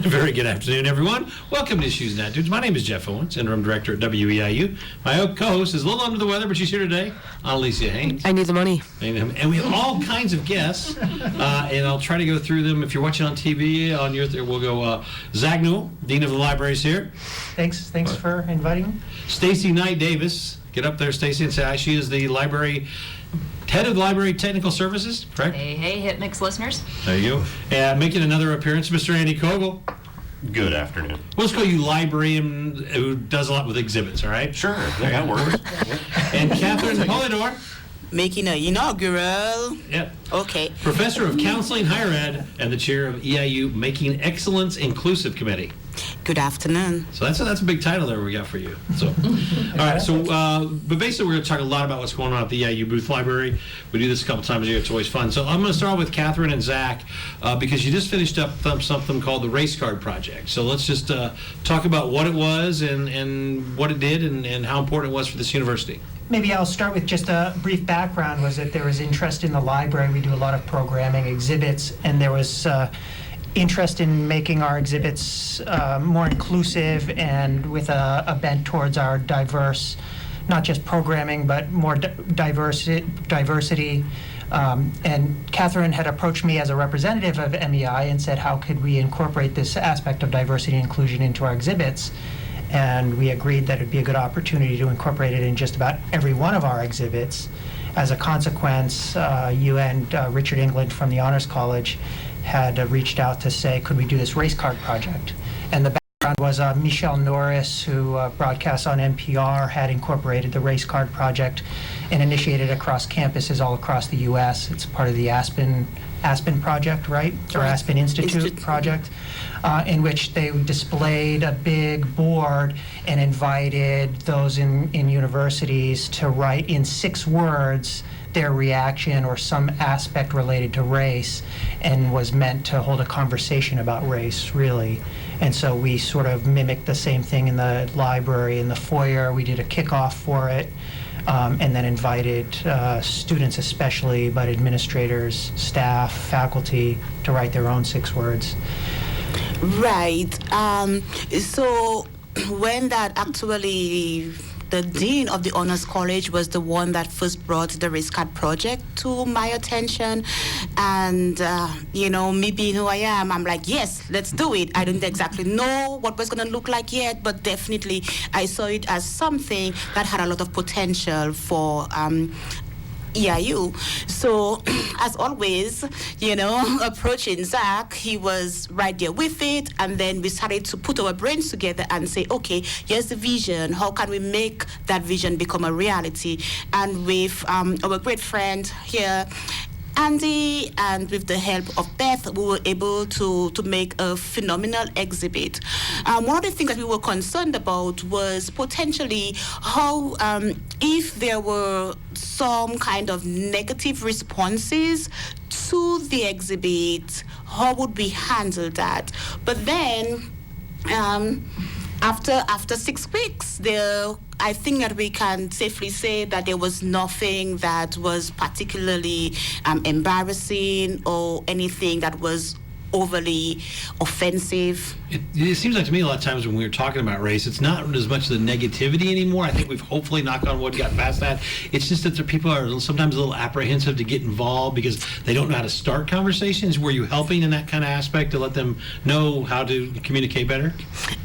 Very good afternoon, everyone. Welcome to Issues and Attitudes. My name is Jeff Owens, Interim Director at WEIU. My co-host is a little under the weather, but she's here today, Annalisa Haynes. I need the money. And we have all kinds of guests, and I'll try to go through them. If you're watching on TV, we'll go Zach Newell, Dean of the Libraries here. Thanks for inviting me. Stacey Knight Davis. Get up there, Stacey, and say hi. She is the head of the Library Technical Services, correct? Hey, Hit Mix listeners. There you go. And making another appearance, Mr. Andy Cougill. Good afternoon. We'll just call you librarian who does a lot with exhibits, all right? Sure, that works. And Catherine Polydore. Making an inaugural. Yep. Okay. Professor of Counseling, Higher Ed, and the chair of EIU Making Excellence Inclusive Committee. Good afternoon. So that's a big title there we got for you. So, all right. So, but basically, we're going to talk a lot about what's going on at the EIU Booth Library. We do this a couple times a year. It's always fun. So, I'm going to start with Catherine and Zach because you just finished up something called the Race Card Project. So, let's just talk about what it was and what it did and how important it was for this university. Maybe I'll start with just a brief background. Was that there was interest in the library. We do a lot of programming, exhibits, and there was interest in making our exhibits more inclusive and with a bent towards our diverse, not just programming, but more diversity. And Catherine had approached me as a representative of MEI and said, how could we incorporate this aspect of diversity and inclusion into our exhibits? And we agreed that it'd be a good opportunity to incorporate it in just about every one of our exhibits. As a consequence, you and Richard England from the Honors College had reached out to say, could we do this race card project? And the background was Michelle Norris, who broadcasts on NPR, had incorporated the race card project and initiated across campuses all across the U.S. It's part of the Aspen project, right? Or Aspen Institute project, in which they displayed a big board and invited those in universities to write in 6 words their reaction or some aspect related to race, and was meant to hold a conversation about race, really. And so we sort of mimicked the same thing in the library, in the foyer. We did a kickoff for it, and then invited students especially, but administrators, staff, faculty, to write their own 6 words. Right. So when that actually, the dean of the Honors College was the one that first brought the Race Card Project to my attention. And, me being who I am, I'm like, yes, let's do it. I didn't exactly know what was going to look like yet, but definitely I saw it as something that had a lot of potential for EIU. So, as always, approaching Zach, he was right there with it, and then we started to put our brains together and say, okay, here's the vision. How can we make that vision become a reality? And with our great friend here, Andy, and with the help of Beth, we were able to make a phenomenal exhibit. One of the things that we were concerned about was potentially how, if there were some kind of negative responses to the exhibit, how would we handle that? But then, after 6 weeks, I think that we can safely say that there was nothing that was particularly embarrassing or anything that was overly offensive. It seems like to me a lot of times when we're talking about race, it's not as much the negativity anymore. I think we've hopefully, knock on wood, gotten past that. It's just that people are sometimes a little apprehensive to get involved because they don't know how to start conversations. Were you helping in that kind of aspect to let them know how to communicate better?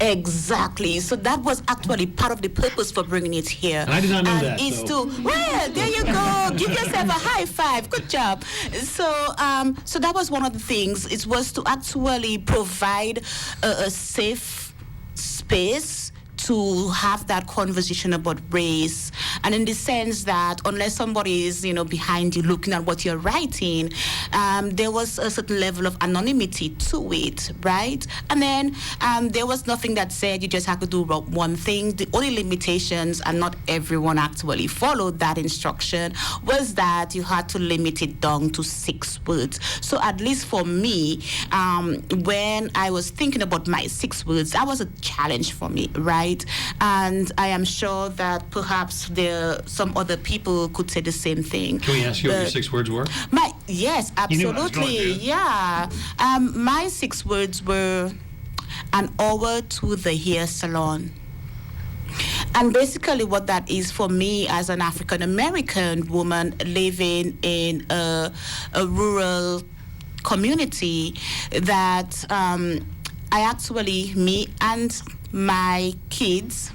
Exactly. So that was actually part of the purpose for bringing it here. And I did not know that. It's well, there you go. Give yourself a high five. Good job. So that was one of the things. It was to actually provide a safe space to have that conversation about race, and in the sense that unless somebody is, behind you looking at what you're writing, there was a certain level of anonymity to it, right? And then there was nothing that said you just have to do one thing. The only limitations, and not everyone actually followed that instruction, was that you had to limit it down to 6 words. So at least for me, when I was thinking about my 6 words, that was a challenge for me, right? And I am sure that perhaps some other people could say the same thing. Can we ask you what your 6 words were? Yes, absolutely. Yeah. My 6 words were an hour to the hair salon. And basically what that is for me as an African American woman living in a rural community, that me and my kids,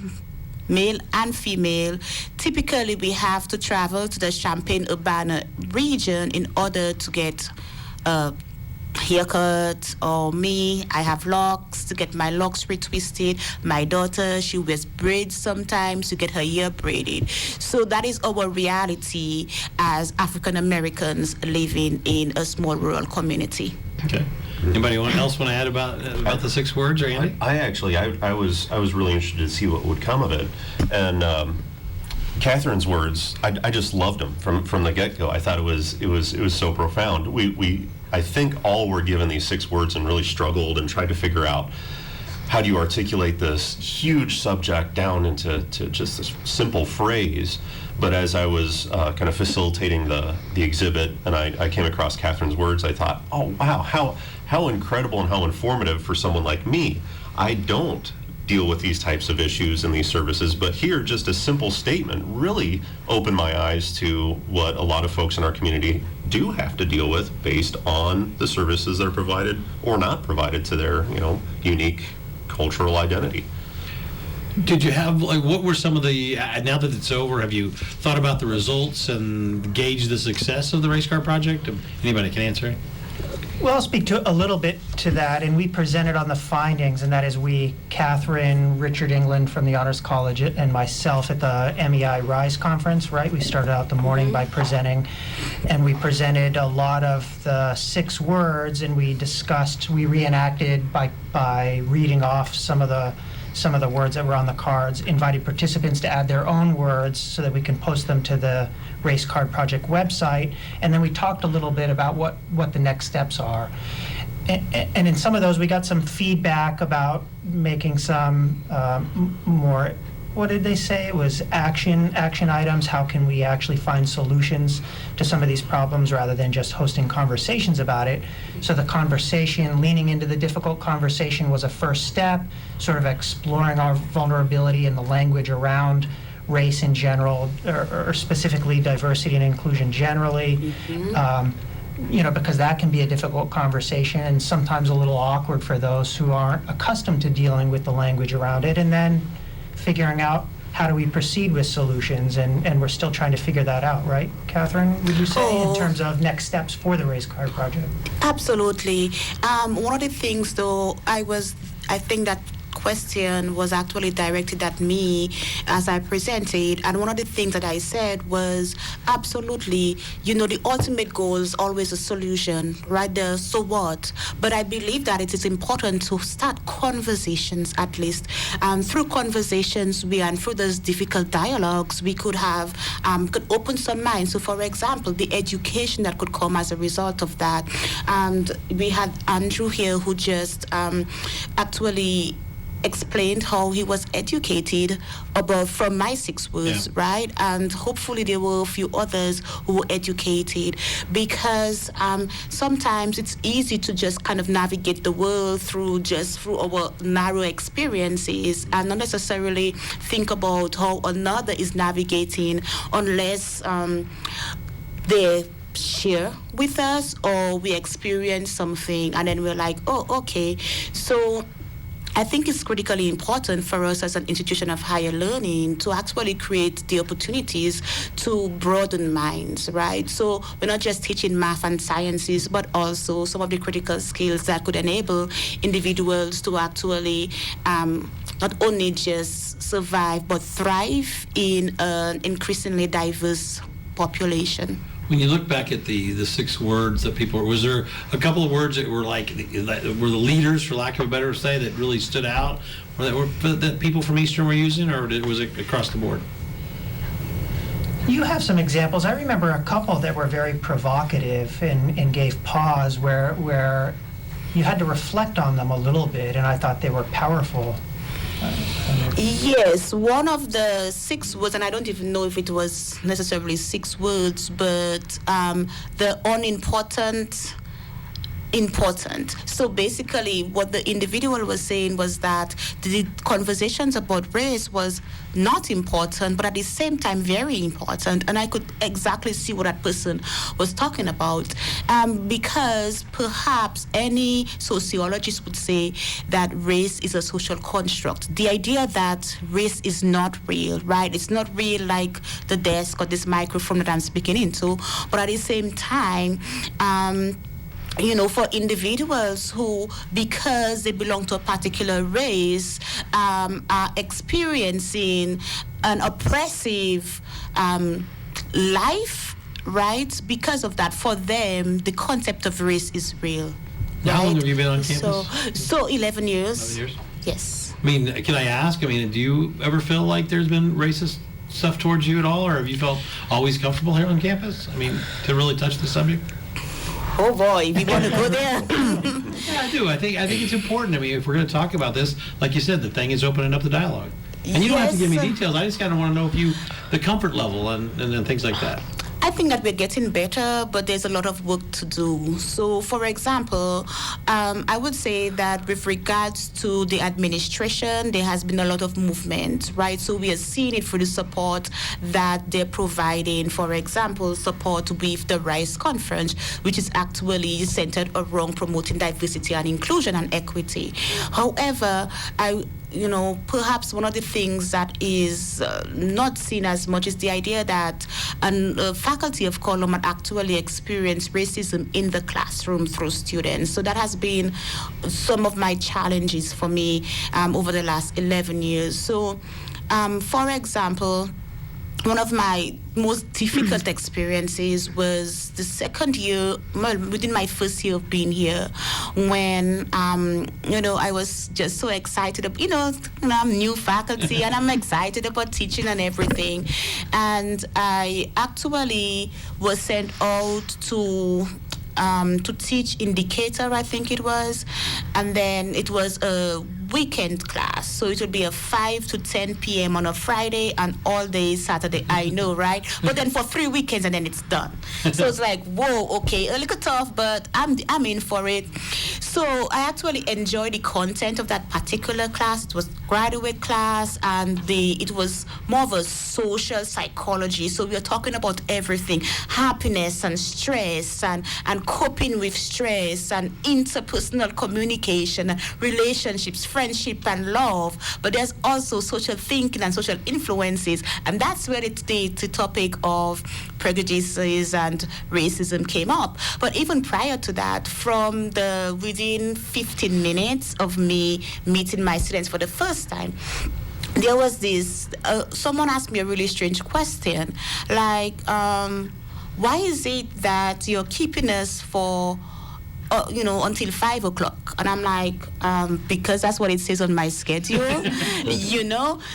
male and female, typically we have to travel to the Champaign-Urbana region in order to get a haircut, or me, I have locks, to get my locks retwisted. My daughter, she wears braids sometimes to get her hair braided. So that is our reality as African Americans living in a small rural community. Okay. Anybody else want to add about the 6 words, or Andy? I was really interested to see what would come of it, and Catherine's words, I just loved them from the get-go. I thought it was so profound. We I think all were given these 6 words and really struggled and tried to figure out, how do you articulate this huge subject down into just this simple phrase? But as I was kind of facilitating the exhibit, and I came across Catherine's words, I thought, oh wow, how incredible and how informative for someone like me. I don't deal with these types of issues in these services, but here just a simple statement really opened my eyes to what a lot of folks in our community do have to deal with based on the services that are provided or not provided to their unique cultural identity. Did you have, what were some of the, now that it's over, have you thought about the results and gauged the success of the race car project? Anybody can answer? Well, I'll speak to a little bit to that, and we presented on the findings, and that is we, Catherine, Richard England from the Honors College, and myself at the MEI RISE conference, right? We started out the morning by presenting, and we presented a lot of the 6 words, and we reenacted by reading off some of the words that were on the cards, invited participants to add their own words so that we can post them to the Race Card Project website. And then we talked a little bit about what the next steps are. And in some of those, we got some feedback about making some more, what did they say? It was action items. How can we actually find solutions to some of these problems rather than just hosting conversations about it? So the conversation, leaning into the difficult conversation, was a first step, sort of exploring our vulnerability in the language around race in general, or specifically diversity and inclusion generally. Because that can be a difficult conversation and sometimes a little awkward for those who aren't accustomed to dealing with the language around it. And then figuring out how do we proceed with solutions, and we're still trying to figure that out, right, Catherine, would you say, in terms of next steps for the Race Car Project? Absolutely. One of the things, though, I think that question was actually directed at me as I presented, and one of the things that I said was, absolutely, the ultimate goal is always a solution, right? The so what, but I believe that it is important to start conversations, at least. Through conversations, and through those difficult dialogues, we could have, could open some minds. So for example, the education that could come as a result of that. And we had Andrew here who just actually explained how he was educated from my 6 words, right? And hopefully there were a few others who were educated, because sometimes it's easy to just kind of navigate the world through our narrow experiences and not necessarily think about how another is navigating unless they share with us or we experience something and then we're like, oh, okay. So I think it's critically important for us as an institution of higher learning to actually create the opportunities to broaden minds, right? So we're not just teaching math and sciences, but also some of the critical skills that could enable individuals to actually not only just survive, but thrive in an increasingly diverse population. When you look back at the 6 words that people, was there a couple of words that were were the leaders, for lack of a better say, that really stood out, or that people from Eastern were using, or was it across the board? You have some examples. I remember a couple that were very provocative and gave pause, where you had to reflect on them a little bit, and I thought they were powerful. Yes, one of the 6 words, and I don't even know if it was necessarily 6 words, but the unimportant important. So basically, what the individual was saying was that the conversations about race was not important, but at the same time very important. And I could exactly see what that person was talking about, because perhaps any sociologist would say that race is a social construct. The idea that race is not real, right? It's not real like the desk or this microphone that I'm speaking into, but at the same time, for individuals who, because they belong to a particular race, are experiencing an oppressive life, right? Because of that, for them, the concept of race is real. How right? long have you been on campus? So 11 years. 11 years? Yes. I mean, can I ask, do you ever feel like there's been racist stuff towards you at all, or have you felt always comfortable here on campus? To really touch the subject? Oh boy, we want to go there. Yeah, I do. I think it's important. If we're going to talk about this, like you said, the thing is opening up the dialogue. And you don't have to give me details. I just kind of want to know the comfort level and then things like that. I think that we're getting better, but there's a lot of work to do. So, for example, I would say that with regards to the administration, there has been a lot of movement, right? So we are seeing it through the support that they're providing. For example, support with the RISE conference, which is actually centered around promoting diversity and inclusion and equity. However, perhaps one of the things that is not seen as much is the idea that faculty of color might actually experience racism in the classroom through students. So that has been some of my challenges for me over the last 11 years. So, for example, one of my most difficult experiences was the second year, within my first year of being here, when, I was just so excited. I'm new faculty and I'm excited about teaching and everything. And I actually was sent out to teach indicator, I think it was. And then it was a weekend class. So it would be a 5 to 10 p.m. on a Friday and all day Saturday. I know, right? But then for 3 weekends and then it's done. So it's like, whoa, okay, a little tough, but I'm in for it. So I actually enjoyed the content of that particular class. It was graduate class, and it was more of a social psychology. So we are talking about everything: happiness and stress, and coping with stress, and interpersonal communication, and relationships, friendship and love. But there's also social thinking and social influences, and that's where the topic of prejudices and racism came up. But even prior to that, within 15 minutes of me meeting my students for the first time, there was this, someone asked me a really strange question, like, why is it that you're keeping us for until 5 o'clock? And I'm like, because that's what it says on my schedule,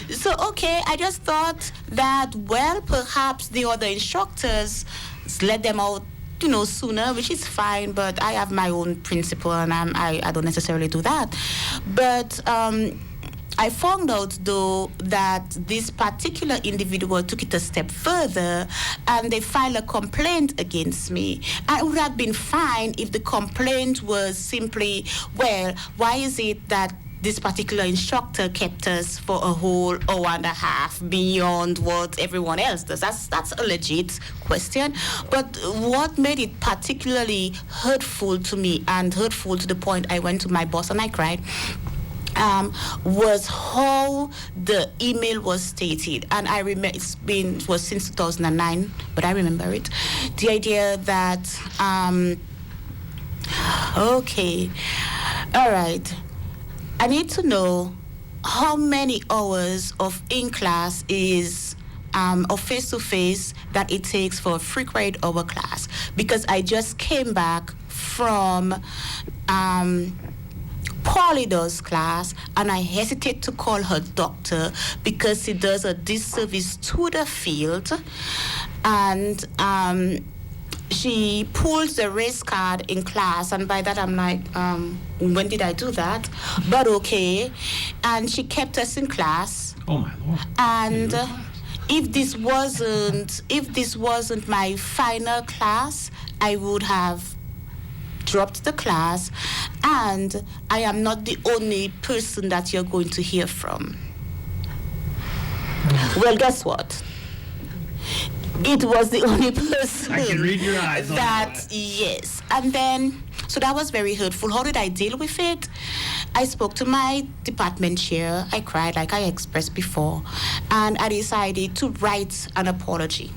So, okay, I just thought that, well, perhaps the other instructors let them out, sooner, which is fine, but I have my own principle, and I don't necessarily do that. But I found out, though, that this particular individual took it a step further, and they filed a complaint against me. And it would have been fine if the complaint was simply, well, why is it that this particular instructor kept us for a whole hour and a half beyond what everyone else does? That's a legit question. But what made it particularly hurtful to me, and hurtful to the point I went to my boss and I cried, was how the email was stated. And I remember it was since 2009, but I remember it. The idea that, okay, all right, I need to know how many hours of in-class is of face-to-face that it takes for a free credit hour class, because I just came back from Polydore's class, and I hesitate to call her doctor because it does a disservice to the field. And she pulls the race card in class, and by that I'm like, when did I do that? But okay. And she kept us in class. Oh my Lord. And if this wasn't my final class, I would have dropped the class, and I am not the only person that you're going to hear from. Well, guess what? It was the only person I can read your eyes on that. Yes. And then, so that was very hurtful. How did I deal with it? I spoke to my department chair. I cried like I expressed before. And I decided to write an apology.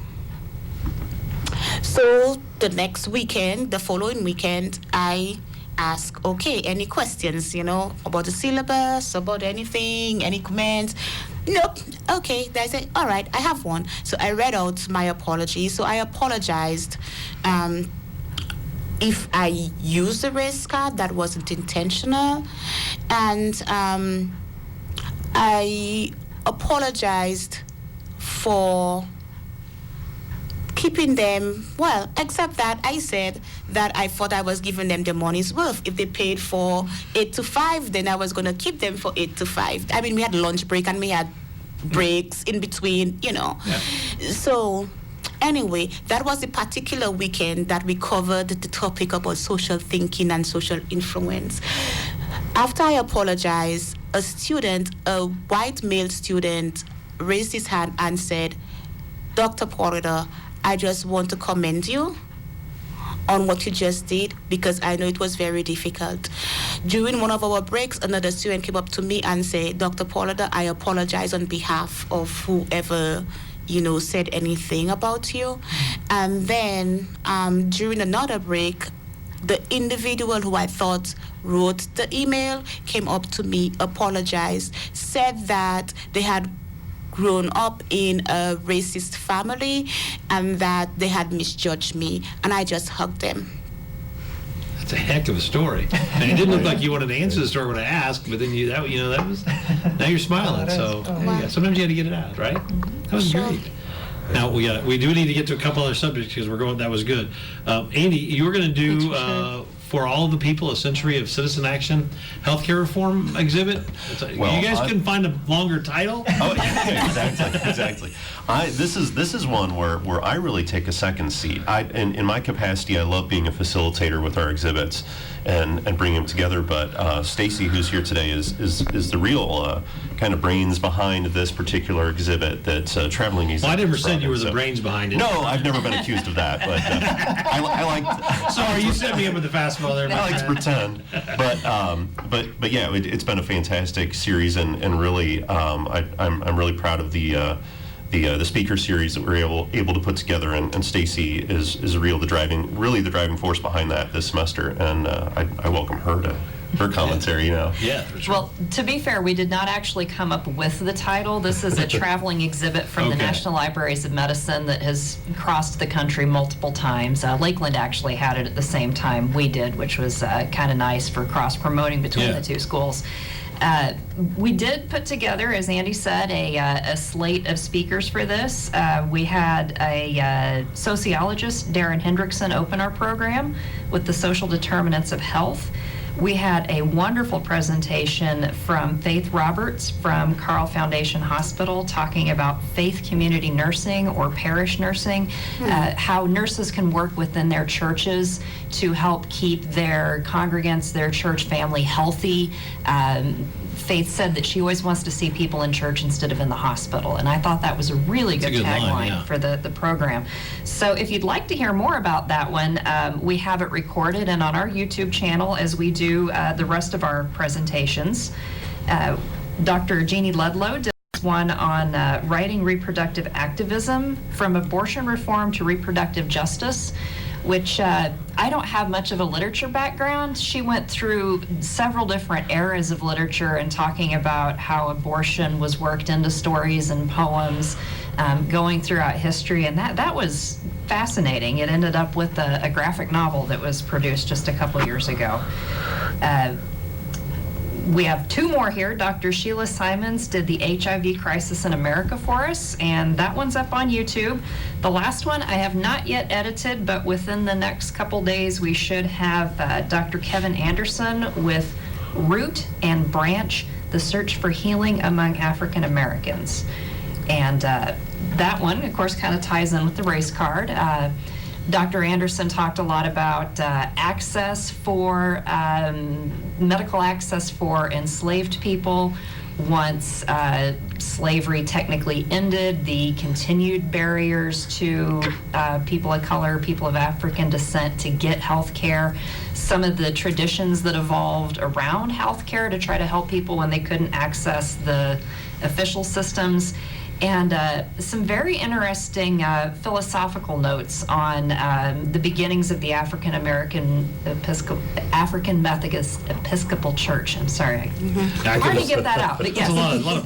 So the following weekend, I asked, okay, any questions, about the syllabus, about anything, any comments? Nope. Okay. They said, all right, I have one. So I read out my apology. So I apologized. If I used a race card, that wasn't intentional. And I apologized for keeping them, except that I said that I thought I was giving them their money's worth. If they paid for 8 to 5, then I was going to keep them for 8 to 5. I mean, we had lunch break and we had breaks in between, Yeah. So anyway, that was a particular weekend that we covered the topic about social thinking and social influence. After I apologized, a white male student, raised his hand and said, Dr. Polydore, I just want to commend you on what you just did because I know it was very difficult. During one of our breaks, another student came up to me and said, Dr. Polydore, I apologize on behalf of whoever, said anything about you. And then during another break, the individual who I thought wrote the email came up to me, apologized, said that they had grown up in a racist family and that they had misjudged me, and I just hugged them. That's a heck of a story. And it didn't look like you wanted to answer the story when I asked, but then that was, now you're smiling. So yeah, sometimes you had to get it out, right? That was great. Now we do need to get to a couple other subjects because that was good. Andy, you were going to do for all of the people, a century of citizen action healthcare reform exhibit. You guys couldn't find a longer title? Oh, yeah, exactly. This is one where I really take a second seat. In my capacity, I love being a facilitator with our exhibits and bringing them together. But Stacey, who's here today, is the real kind of brains behind this particular exhibit that Traveling Museum. Well, I never said you were the brains behind it. No, I've never been accused of that. But I like. Sorry, you set me up with the fastball there. I like to pretend, but yeah, it's been a fantastic series, and really, I'm really proud of the speaker series that we're able to put together, and Stacey is really the driving force behind that this semester, and I welcome her to her commentary. Yeah, for sure. Well, to be fair, we did not actually come up with the title. This is a traveling exhibit from the National Libraries of Medicine that has crossed the country multiple times. Lakeland actually had it at the same time we did, which was kind of nice for cross-promoting between the two schools. We did put together, as Andy said, a slate of speakers for this. We had a sociologist, Darren Hendrickson, open our program with the social determinants of health. We had a wonderful presentation from Faith Roberts from Carl Foundation Hospital talking about faith community nursing or parish nursing, how nurses can work within their churches to help keep their congregants, their church family healthy. Faith said that she always wants to see people in church instead of in the hospital, and I thought that was a really good tagline for the program. So if you'd like to hear more about that one, we have it recorded and on our YouTube channel as we do the rest of our presentations. Dr. Jeannie Ludlow did one on writing reproductive activism from abortion reform to reproductive justice, which I don't have much of a literature background. She went through several different eras of literature and talking about how abortion was worked into stories and poems going throughout history, and that was fascinating. It ended up with a graphic novel that was produced just a couple years ago. We have two more here. Dr. Sheila Simons did the HIV crisis in America for us, and that one's up on YouTube. The last one I have not yet edited, but within the next couple days we should have Dr. Kevin Anderson with Root and Branch, the Search for Healing Among African Americans. And that one, of course, kind of ties in with the race card. Dr. Anderson talked a lot about medical access for enslaved people. Once slavery technically ended, the continued barriers to people of color, people of African descent to get health care, some of the traditions that evolved around health care to try to help people when they couldn't access the official systems, and some very interesting philosophical notes on the beginnings of the African Methodist Episcopal Church. I'm sorry, hard to get that out, but yes. That's a lot of people.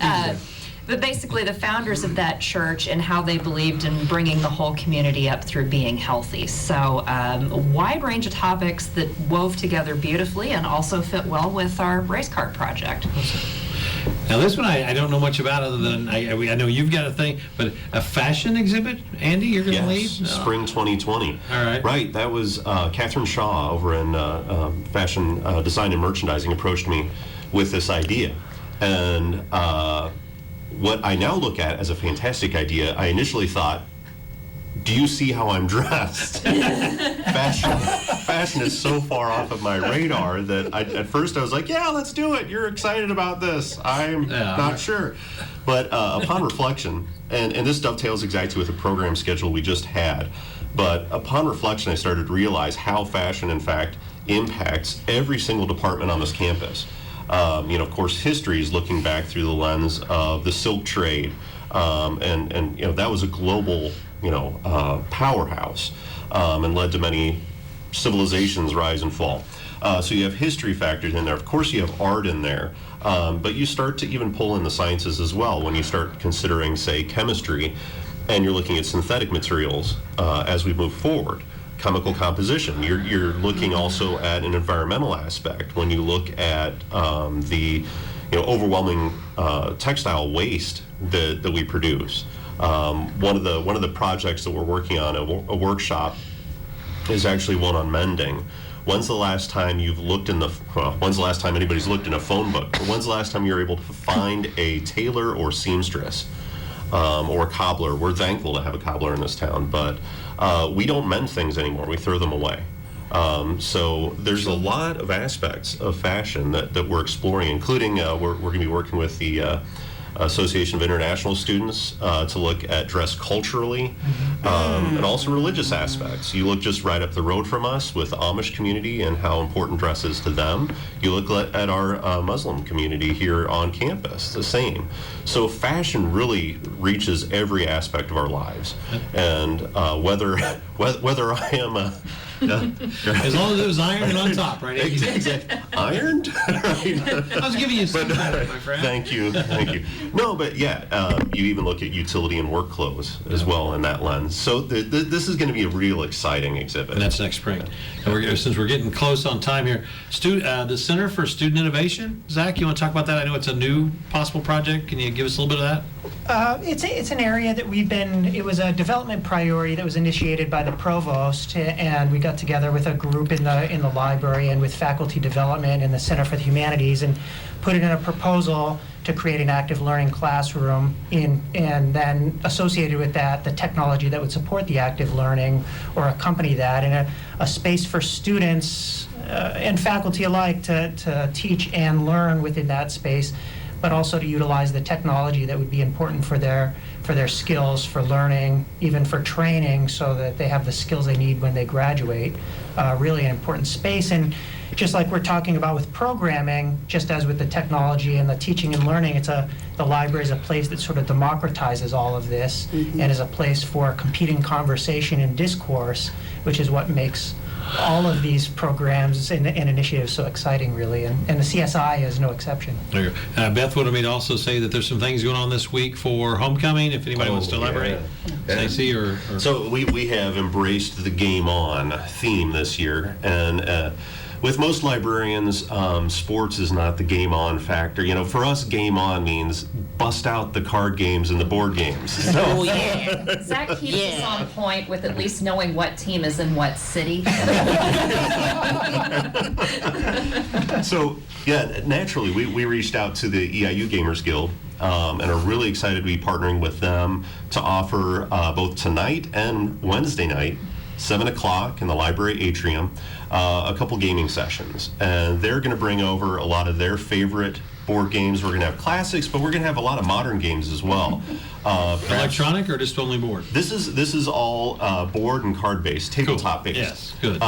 But basically, the founders of that church and how they believed in bringing the whole community up through being healthy. So a wide range of topics that wove together beautifully and also fit well with our race card project. Now this one I don't know much about, other than I know you've got a thing, but a fashion exhibit, Andy, you're going to lead? Spring 2020. All right. Right, that was Catherine Shaw over in Fashion Design and Merchandising approached me with this idea. And what I now look at as a fantastic idea, I initially thought, do you see how I'm dressed? Fashion is so far off of my radar that at first I was like, yeah, let's do it. You're excited about this. I'm not sure. But upon reflection, and this dovetails exactly with the program schedule we just had, but upon reflection I started to realize how fashion, in fact, impacts every single department on this campus. Of course, history is looking back through the lens of the silk trade, and that was a global powerhouse, and led to many civilizations rise and fall. So you have history factored in there. Of course, you have art in there, but you start to even pull in the sciences as well when you start considering, say, chemistry, and you're looking at synthetic materials as we move forward. Chemical composition. You're looking also at an environmental aspect when you look at the overwhelming textile waste that we produce. One of the projects that we're working on, a workshop, is actually one on mending. When's the last time when's the last time anybody's looked in a phone book? Or when's the last time you were able to find a tailor or seamstress or a cobbler? We're thankful to have a cobbler in this town, but we don't mend things anymore. We throw them away. So there's a lot of aspects of fashion that we're exploring, including we're going to be working with the Association of International Students to look at dress culturally, and also religious aspects. You look just right up the road from us with the Amish community and how important dress is to them. You look at our Muslim community here on campus, the same. So fashion really reaches every aspect of our lives, and whether I am as long as it was ironed on top, right? Exactly. Ironed? Right. I was giving you some credit, my friend. Thank you. No, but yeah, you even look at utility and work clothes as well in that lens. So this is going to be a real exciting exhibit. And that's next spring. And since we're getting close on time here, the Center for Student Innovation, Zach, you want to talk about that? I know it's a new possible project. Can you give us a little bit of that? It's an area that it was a development priority that was initiated by the provost, and we got together with a group in the library and with faculty development and the Center for the Humanities and put it in a proposal to create an active learning classroom and then associated with that the technology that would support the active learning or accompany that, and a space for students and faculty alike to teach and learn within that space, but also to utilize the technology that would be important for their skills, for learning, even for training, so that they have the skills they need when they graduate. Really an important space. And just like we're talking about with programming, just as with the technology and the teaching and learning, the library is a place that sort of democratizes all of this, and is a place for competing conversation and discourse, which is what makes all of these programs and initiatives so exciting, really, and the CSI is no exception. There you go. Beth wanted me to also say that there's some things going on this week for homecoming, if anybody wants to elaborate. Yeah. Stacey or... So we have embraced the Game On theme this year, and with most librarians, sports is not the game on factor. For us, game on means bust out the card games and the board games. So, Oh, yeah. Zach keeps us on point with at least knowing what team is in what city. So yeah, naturally, we reached out to the EIU Gamers Guild, and are really excited to be partnering with them to offer both tonight and Wednesday night 7 o'clock in the library atrium, a couple gaming sessions. And they're going to bring over a lot of their favorite board games. We're going to have classics, but we're going to have a lot of modern games as well. Electronic or just only board? This is all board and card based, tabletop based. Yes, good.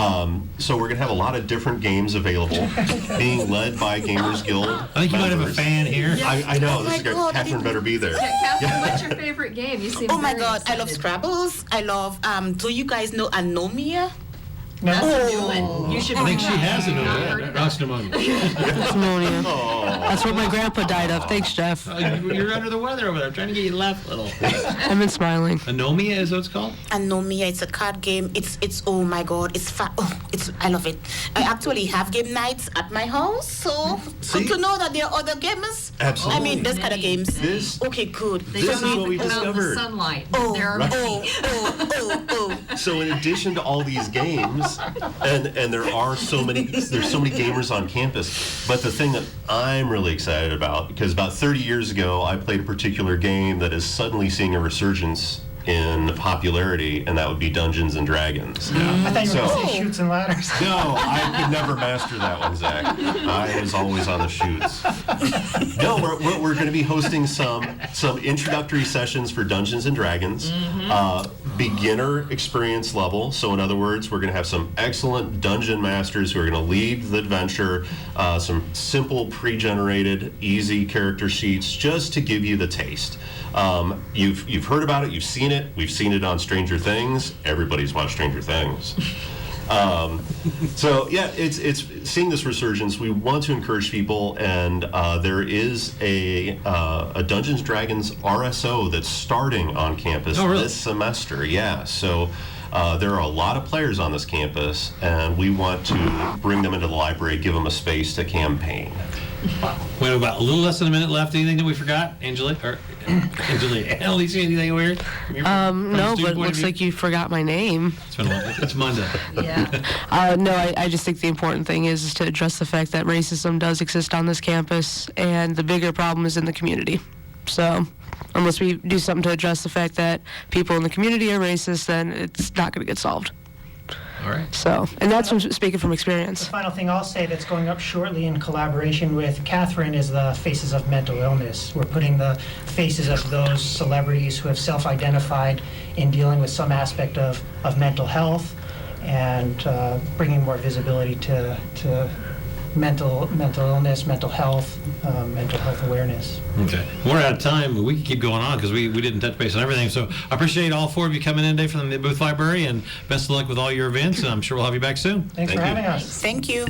So we're going to have a lot of different games available, being led by Gamers Guild. I think you might have a members. fan here. I know. Oh This is my great. God, I Catherine didn't- better be there. Catherine, what's your favorite game? You seem Oh my very God, I love excited. Scrabbles. I love, do you guys know Anomia? That's No? a new one. You should I think she has a Not heard pneumonia. of That's that. pneumonia. Pneumonia. That's what my grandpa died of. Thanks, Jeff. You're under the weather over there. I'm trying to get you to laugh a little. I've been smiling. Anomia is what it's called? Anomia, it's a card game. It's oh my God, it's I love it. I actually have game nights at my house, so See? good to know that there are other gamers. Absolutely. I mean, this kind of Many, games. many. This Okay, good. They This come is what we out in the discovered. sunlight. Oh, There are Right. many. oh. So in addition to all these games, and there are there's so many gamers on campus, but the thing that I'm really excited about, because about 30 years ago I played a particular game that is suddenly seeing a resurgence in popularity, and that would be Dungeons and Dragons. I thought you were going So- to say shoots and ladders. No, I could never master that one, Zach. I was always on the shoots. No, we're going to be hosting some introductory sessions for Dungeons and Dragons, beginner experience level. So in other words, we're going to have some excellent dungeon masters who are going to lead the adventure, some simple pre-generated, easy character sheets, just to give you the taste. You've heard about it, you've seen it. We've seen it on Stranger Things. Everybody's watched Stranger Things. So yeah, it's seeing this resurgence. We want to encourage people, and there is a Dungeons Dragons RSO that's starting on campus Oh, really? this semester. Yeah, so there are a lot of players on this campus, and we want to bring them into the library, give them a space to campaign. We have about a little less than a minute left. Anything that we forgot, Angela? Or Angela, Alicia, anything weird? No, but it looks like you forgot my name. It's been a while. It's Monday. Yeah. No, I just think the important thing is to address the fact that racism does exist on this campus, and the bigger problem is in the community. So unless we do something to address the fact that people in the community are racist, then it's not going to get solved. All right. So, and that's from speaking from The experience. final thing I'll say that's going up shortly in collaboration with Catherine is the Faces of Mental Illness. We're putting the faces of those celebrities who have self-identified in dealing with some aspect of mental health, and bringing more visibility to mental illness, mental health awareness. Okay. We're out of time, but we can keep going on because we didn't touch base on everything. So I appreciate all four of you coming in today from the Booth Library, and best of luck with all your events, and I'm sure we'll have you back soon. Thanks Thank for you. having us. Thank you.